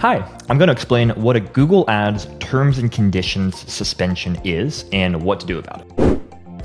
Hi, I'm going to explain what a Google Ads terms and conditions suspension is and what to do about it.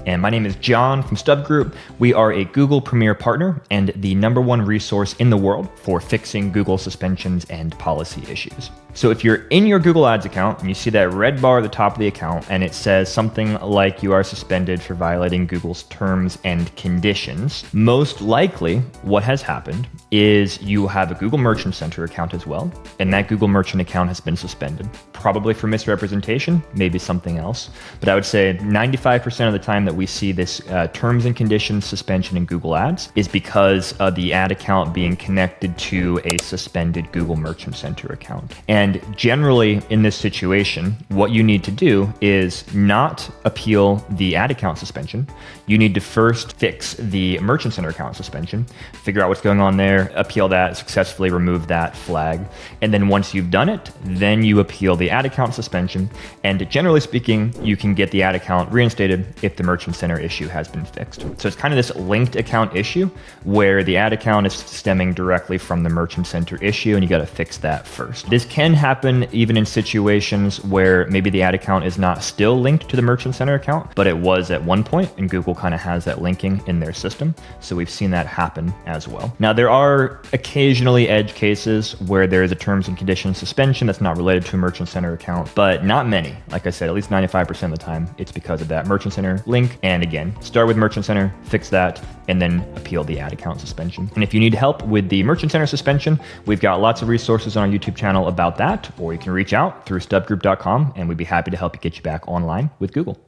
And my name is John from StubGroup. We are a Google Premier partner and the #1 resource in the world for fixing Google suspensions and policy issues. So if you're in your Google Ads account and you see that red bar at the top of the account and it says something like you are suspended for violating Google's terms and conditions, most likely what has happened is you have a Google Merchant Center account as well, and that Google Merchant account has been suspended, probably for misrepresentation, maybe something else. But I would say 95% of the time that we see this terms and conditions suspension in Google Ads is because of the ad account being connected to a suspended Google Merchant Center account. And generally in this situation, what you need to do is not appeal the ad account suspension. You need to first fix the Merchant Center account suspension, figure out what's going on there, appeal that, successfully remove that flag. And then once you've done it, then you appeal the ad account suspension. And generally speaking, you can get the ad account reinstated if the Merchant Center issue has been fixed. So it's kind of this linked account issue where the ad account is stemming directly from the Merchant Center issue, and you got to fix that first. This can happen even in situations where maybe the ad account is not still linked to the Merchant Center account, but it was at one point, and Google kind of has that linking in their system. So we've seen that happen as well. Now, there are occasionally edge cases where there is a terms and conditions suspension that's not related to a Merchant Center account, but not many. Like I said, at least 95% of the time, it's because of that Merchant Center link. And again, start with Merchant Center, fix that, and then appeal the ad account suspension. And if you need help with the Merchant Center suspension, we've got lots of resources on our YouTube channel about that, or you can reach out through stubgroup.com and we'd be happy to help you get you back online with Google.